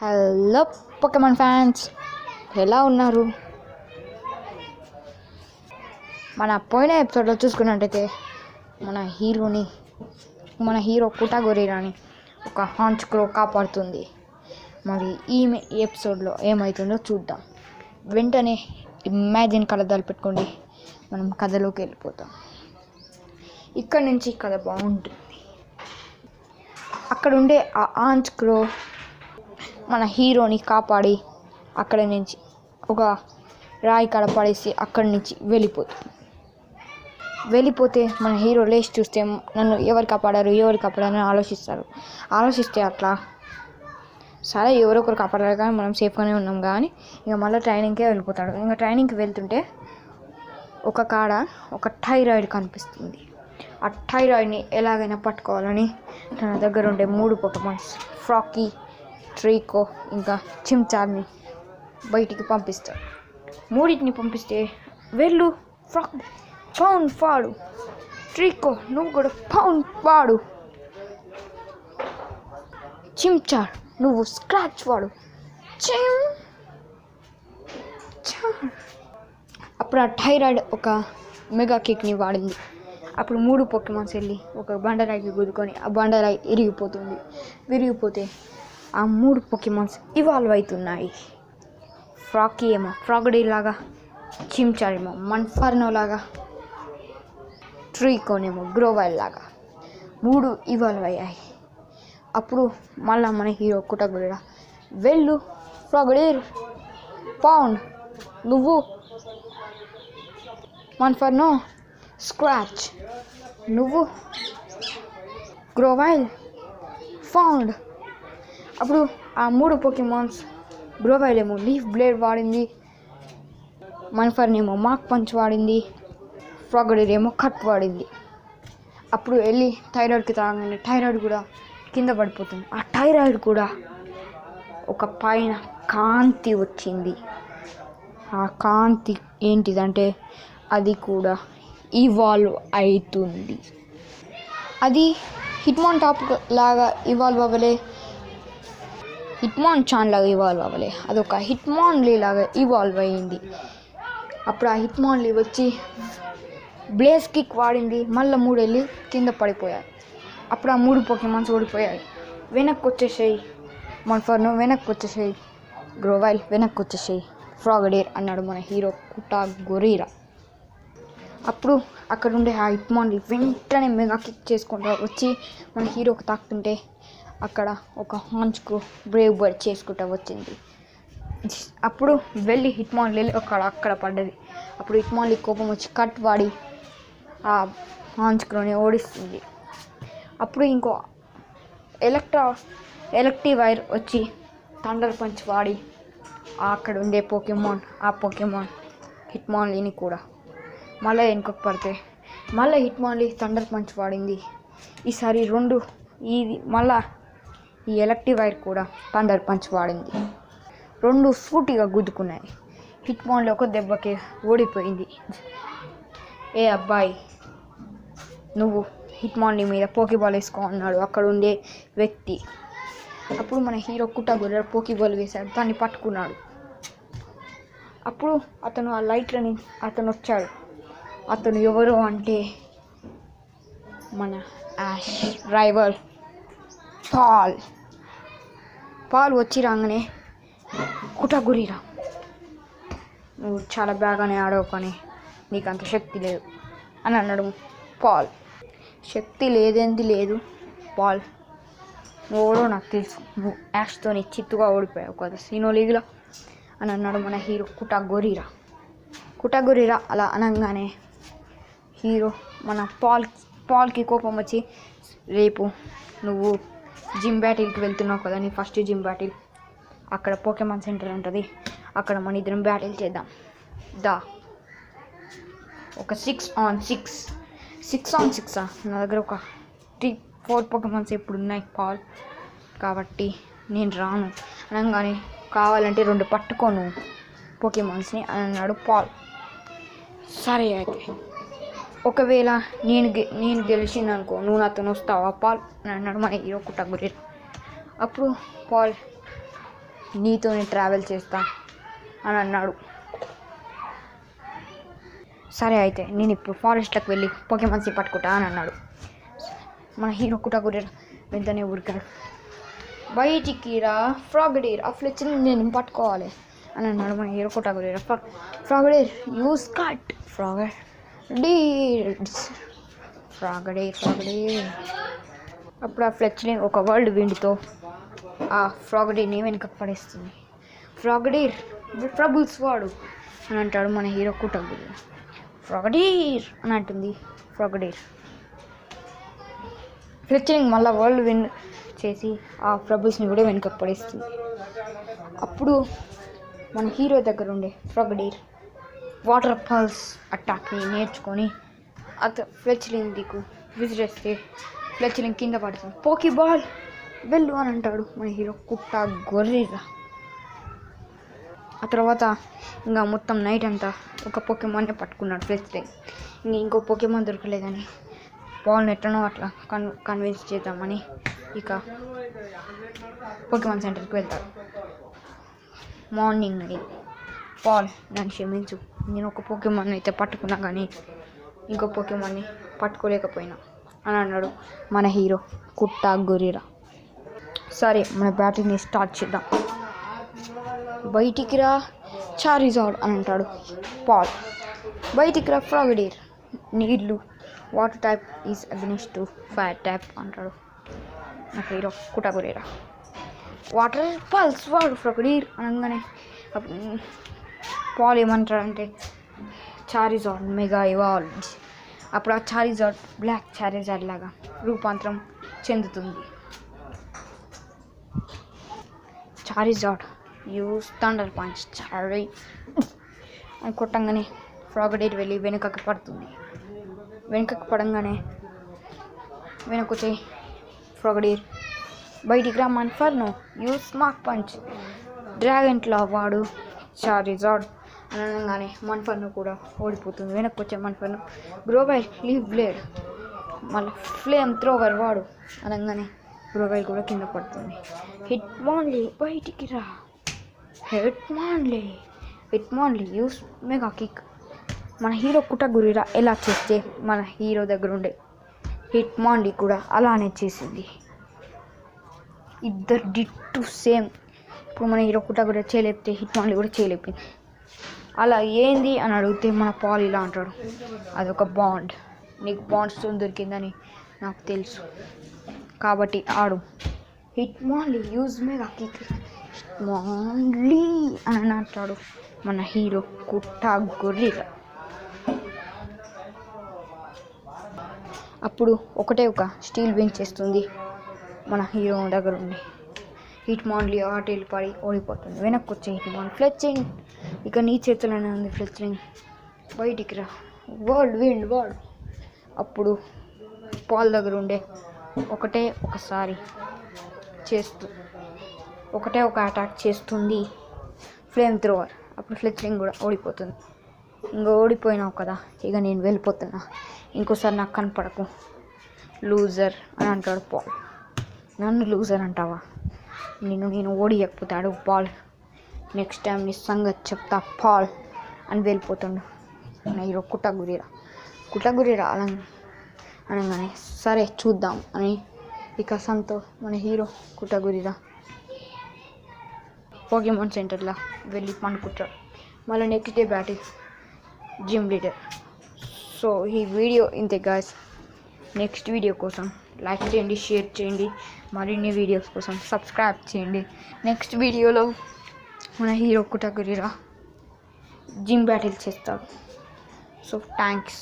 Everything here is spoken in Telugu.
హలో పోకెమాన్ ఫ్యాన్స్, ఎలా ఉన్నారు? మన పోయిన ఎపిసోడ్లో చూసుకున్నట్టయితే మన హీరో కుటాగొరీరాని ఒక హాంచ్ క్రో కాపాడుతుంది. మరి ఈ ఎపిసోడ్లో ఏమవుతుందో చూద్దాం. వెంటనే ఇమాజిన్ కళ్ళద్దాలు పెట్టుకోండి, మనం కథలోకి వెళ్ళిపోతాం. ఇక్కడ నుంచి కథ బాగుంటుంది. అక్కడ ఉండే ఆ హాంచ్ క్రో మన హీరోని కాపాడి అక్కడి నుంచి ఒక రాయి కాడ పడేసి అక్కడి నుంచి వెళ్ళిపోతే మన హీరో లేచి చూస్తే నన్ను ఎవరు కాపాడారు అని ఆలోచిస్తే అట్లా సరే ఎవరో ఒకరు కాపాడారు కానీ మనం సేఫ్గానే ఉన్నాం కానీ ఇక మళ్ళీ ట్రైనింగ్కే వెళ్ళిపోతాడు. ఇంకా ట్రైనింగ్కి వెళ్తుంటే ఒక కాడ ఒక థైరాయిడ్ కనిపిస్తుంది. ఆ థైరాయిడ్ని ఎలాగైనా పట్టుకోవాలని తన దగ్గర ఉండే 3 పోకెమాన్స్ ఫ్రాకీ, ట్రీకో ఇంకా చిమ్చార్ని బయటికి పంపిస్తాడు. 3టిని పంపిస్తే వెళ్ళు ఫ్రాక్ పౌండ్ వాడు, ట్రీకో నువ్వు కూడా పౌండ్ వాడు, చిమ్చార్ నువ్వు స్క్రాచ్ వాడు, అప్పుడు ఆ థైరాయిడ్ ఒక మెగా కిక్ని వాడింది. అప్పుడు 3 పోకెమాన్స్ వెళ్ళి ఒక బండరాయికి గుద్దుకొని ఆ బండరాయి విరిగిపోతే ఆ 3 పోకెమాన్స్ ఇవాల్వ్ అవుతున్నాయి. ఫ్రాకీ ఏమో ఫ్రాగడీ లాగా, చిమ్చార్ ఏమో మన్ఫర్నో లాగా, ట్రీకోనేమో గ్రోవైల్ లాగా 3 ఇవాల్వ్ అయ్యాయి. అప్పుడు మళ్ళీ మన హీరో కుటాగొరీరా వెళ్ళు ఫ్రాగడీ పౌండ్ నువ్వు, మన్ఫర్నో స్క్రాచ్ నువ్వు, గ్రోవైల్ ఫౌండ్. అప్పుడు ఆ 3 పోకెమాన్స్ గ్రోవైల్ ఏమో లీఫ్ బ్లేడ్ వాడింది, మన్ఫర్నేమో మాక్ పంచ్ వాడింది, ఫ్రాగడీ ఏమో కట్ వాడింది. అప్పుడు వెళ్ళి థైరాయిడ్కి తాగండి, థైరాయిడ్ కూడా కింద పడిపోతుంది. ఆ థైరాయిడ్ కూడా ఒక పైన కాంతి వచ్చింది. ఆ కాంతి ఏంటిదంటే అది కూడా ఇవాల్వ్ అవుతుంది. అది హిట్మాన్ టాప్ లాగా ఇవాల్వ్ అవ్వలే, హిట్మాన్ చాన్ లాగా ఇవాల్వ్ అవ్వలే, అదొక హిట్మాన్లీ లాగా ఇవాల్వ్ అయ్యింది. అప్పుడు ఆ హిట్మాన్లీ వచ్చి బ్లేజ్ కిక్ వాడింది. మళ్ళీ 3 వెళ్ళి కింద పడిపోయాయి. అప్పుడు ఆ 3 పోకెమాన్స్ ఓడిపోయాయి. వెనక్కి వచ్చేసేయి మన్ఫర్నో, వెనక్కి వచ్చేసేయి గ్రోవైల్, వెనక్కి వచ్చేసేయి ఫ్రాగడీ అన్నాడు మన హీరో కుటాగొరీరా. అప్పుడు అక్కడ ఉండే ఆ హిట్మాన్లీ వెంటనే మెగా కిక్ చేసుకుంటూ వచ్చి మన హీరోకి తాకుతుంటే అక్కడ ఒక హాంచ్ క్రో బ్రేవ్ బర్డ్ చేసుకుంటూ వచ్చింది. అప్పుడు వెళ్ళి హిట్మాన్లీ అక్కడ పడ్డది. అప్పుడు హిట్మాన్లీ కోపం వచ్చి కట్ వాడి ఆ హాంచ్ క్రోని ఓడిస్తుంది. అప్పుడు ఇంకో ఎలక్ట్రివైర్ వచ్చి థండర్ పంచ్ వాడి అక్కడ ఉండే ఆ పోకెమాన్ హిట్మాన్లీని కూడా మళ్ళీ వెనుకకు పడితే మళ్ళీ హిట్మాన్లీ థండర్ పంచ్ వాడింది. ఈసారి మళ్ళా ఈ ఎలక్ట్రివైర్ కూడా థండర్ పంచ్ వాడింది. 2 సూటిగా గుద్దుకున్నాయి. హిట్మాన్లీ ఒక దెబ్బకి ఓడిపోయింది. ఏ అబ్బాయి నువ్వు హిట్మాన్లీ మీద పోకీబాల్ వేసుకో అన్నాడు అక్కడ ఉండే వ్యక్తి. అప్పుడు మన హీరో కుటాగొరీరా పోకీబాల్ వేశాడు, దాన్ని పట్టుకున్నాడు. అప్పుడు అతను ఆ లైట్లని వచ్చాడు. అతను ఎవరు అంటే మన యాష్ రైవల్ పాల్ వచ్చి రాగానే కుటాగొరీరా నువ్వు చాలా బాగానే ఆడవు కానీ నీకు అంత శక్తి లేదు అని అన్నాడు పాల్. శక్తి లేదేంది లేదు పాల్, నువ్వు నాకు తెలుసు, నువ్వు యాష్తోని చిత్తుగా ఓడిపోయావు కదా సీనో లీగ్లో అని అన్నాడు మన హీరో కుటాగొరీరా. అలా అనగానే హీరో మన పాల్కి కోపం వచ్చి రేపు నువ్వు జిమ్ బ్యాటిల్కి వెళ్తున్నావు కదా, నీ ఫస్ట్ జిమ్ బ్యాటిల్ అక్కడ పోకెమాన్ సెంటర్ ఉంటుంది, అక్కడ మన ఇద్దరం బ్యాటిల్ చేద్దాం దా. ఒక 6on6 నా దగ్గర ఒక 3-4 పోకెమాన్స్ ఎప్పుడు ఉన్నాయి పాల్, కాబట్టి నేను రాను అనగానే కావాలంటే 2 పట్టుకోను పోకెమాన్స్ని అని అన్నాడు పాల్. సరే అయితే ఒకవేళ నేను గెలిచిందనుకో నువ్వు నాతో వస్తావా పాల్ అని అన్నాడు మన హీరో కుటాగొరీరా. అప్పుడు పాల్ నీతోనే ట్రావెల్ చేస్తా అని అన్నాడు. సరే అయితే నేను ఇప్పుడు ఫారెస్ట్లోకి వెళ్ళి పోకెమాన్స్ని పట్టుకుంటా అని అన్నాడు. మన హీరో కుటాకురేరా వెంటనే ఉరికాడు. బయటికి రా ఫ్రాగడేర్, ఆ ఫ్లెచ్ని నేను పట్టుకోవాలి అని అన్నాడు మన హీరో కుటాకురేరా. ఫ్రాగడేర్ యూస్ కట్ ఫ్రాగడేర్. అప్పుడు ఆ ఫ్లెచ్ని ఒక వరల్డ్ విండ్తో ఆ ఫ్రాగడేర్ని వెనకకు పడేస్తుంది. ఫ్రాగడేర్ ట్రబుల్స్ వాడు అని అంటాడు మన హీరో కుటాకురేరా. ఫ్రాగడేర్ అని అంటుంది ఫ్రాగడేర్. ఫ్లెచ్ని మళ్ళీ వరల్డ్ విన్ చేసి ఆ ట్రబుల్స్ని కూడా వెనకకు పడేస్తుంది. అప్పుడు మన హీరో దగ్గర ఉండే ఫ్రాగడేర్ వాటర్ పల్స్ అటాక్ని నేర్చుకొని ఫ్లెచ్లింగ్ దిక్కు విసిరేస్తే ఫ్లెచ్లింగ్ కింద పడుతుంది. పోకీ బాల్ వెళ్ళు అని అంటాడు మన హీరో కుటాకురేరా. ఆ తర్వాత ఇంకా మొత్తం నైట్ అంతా ఒక పోకెమాన్నే పట్టుకున్నాడు ఫ్లెచ్లింగ్. ఇంకో పోకెమాన్ దొరకలేదని పాల్ని ఎట్లనో అట్లా కన్విన్స్ చేద్దామని ఇక పోకెమాన్ సెంటర్కి వెళ్తాడు. మార్నింగ్ అయ్యి పాల్ నన్ను క్షమించు, నేను ఒక పోకెమాన్ అయితే పట్టుకున్నా కానీ ఇంకో పోకెమాన్ని పట్టుకోలేకపోయినా అని అన్నాడు మన హీరో కుటాకురేరా. సరే మన బ్యాటింగ్ని స్టార్ట్ చేద్దాం. బయటికి రా చారిజార్డ్ అని అంటాడు పాల్. బయటికి రా ఫ్రాగడేర్, నీళ్ళు water type is against to fire type అంటాడు నా హీరో కుటాకురేరా. వాటర్ పల్స్ వాడు ఫ్రాగడేర్ అనగానే పాల్ ఏమంటాడంటే చారిజార్డ్ మెగా ఇవాల్వ్. అప్పుడు ఆ చారిజార్డ్ బ్లాక్ చారిజార్డ్ లాగా రూపాంతరం చెందుతుంది. చారిజార్డ్ యూస్ థండర్ పంచ్ చారీ అని కొట్టంగానే ఫ్రాగడేర్ వెళ్ళి వెనుకకు పడుతుంది. వెనుకకు పడంగానే వెనకొచ్చే ఫ్రాగడేర్ బయటికి రా మన్ఫర్ను యూస్ స్మాక్ పంచ్ డ్రాగన్ క్లా వాడు చారిజార్డ్ అని అనగానే మన్ఫర్ను కూడా ఓడిపోతుంది. వెనక్కి వచ్చే మన్ఫర్ను గ్రోవైల్ లీవ్ బ్లేడ్ మళ్ళీ ఫ్లేమ్ త్రోవర్ వాడు అనగానే గ్రోవైల్ కూడా కింద పడుతుంది. హిట్మాన్లీ బయటికి రా హిట్మాన్లీ యూస్ మెగా కిక్. మన హీరో కుటాకురేరా ఎలా చేస్తే మన హీరో దగ్గర ఉండే హిట్మాన్లీ కూడా అలానే చేసింది. ఇద్దరు డిట్టు సేమ్. ఇప్పుడు మన హీరో కుటాకురేరా చేయలేపితే హిట్మాన్లీ కూడా చేయలేపింది. అలా ఏంది అని అడిగితే మన పాల్ ఇలా అంటాడు, అదొక బాండ్, నీకు బాండ్ స్టోన్ దొరికిందని నాకు తెలుసు కాబట్టి ఆడు. హిట్మాన్లీ యూజ్ మెగా కిక్ హిట్మాన్లీ అని అంటాడు మన హీరో కుటాకురేరా. అప్పుడు ఒకటే ఒక స్టీల్ బెంచ్ చేస్తుంది మన హీరో దగ్గర ఉండి. హిట్మాన్లీ ఆటేళ్ళు పడి ఓడిపోతుంది. వెనక్కి వచ్చే హిట్మాన్ ఫ్లెచ్లింగ్ ఇక నీ చేతుల్లోనే ఉంది ఫ్లెచ్లింగ్, బయటికి రా వరల్డ్ విండ్ వాడు. అప్పుడు పాల్ దగ్గర ఉండే ఒకటే ఒక అటాక్ చేస్తుంది ఫ్లేమ్ త్రోవర్. అప్పుడు ఫ్లెచ్లింగ్ కూడా ఓడిపోతుంది. ఇంకా ఓడిపోయినావు కదా, ఇక నేను వెళ్ళిపోతున్నా, ఇంకోసారి నాకు కనపడకు లూజర్ అని అంటాడు పాల్. నన్ను లూజర్ అంటావా, నేను ఓడియకపోతే అడుగు పాల్, నెక్స్ట్ టైం నీ సంగతి చెప్తా పాల్ అని వెళ్ళిపోతాడు నా హీరో కుటాకురేరా అలా అనగానే సరే చూద్దాం అని ఇక సంతో మన హీరో కుటాకురేరా పోకెమాన్ సెంటర్లో వెళ్ళి పండుకుంటాడు. మళ్ళీ next day batting gym leader. So ఈ వీడియో ఇంతే గాయ్స్. నెక్స్ట్ వీడియో కోసం లైక్ చేయండి, షేర్ చేయండి, మరిన్ని వీడియోస్ కోసం సబ్స్క్రైబ్ చేయండి. నెక్స్ట్ వీడియోలో మన హీరో కుటాకురేరా జిమ్ బ్యాటిల్ చేస్తాడు. So thanks.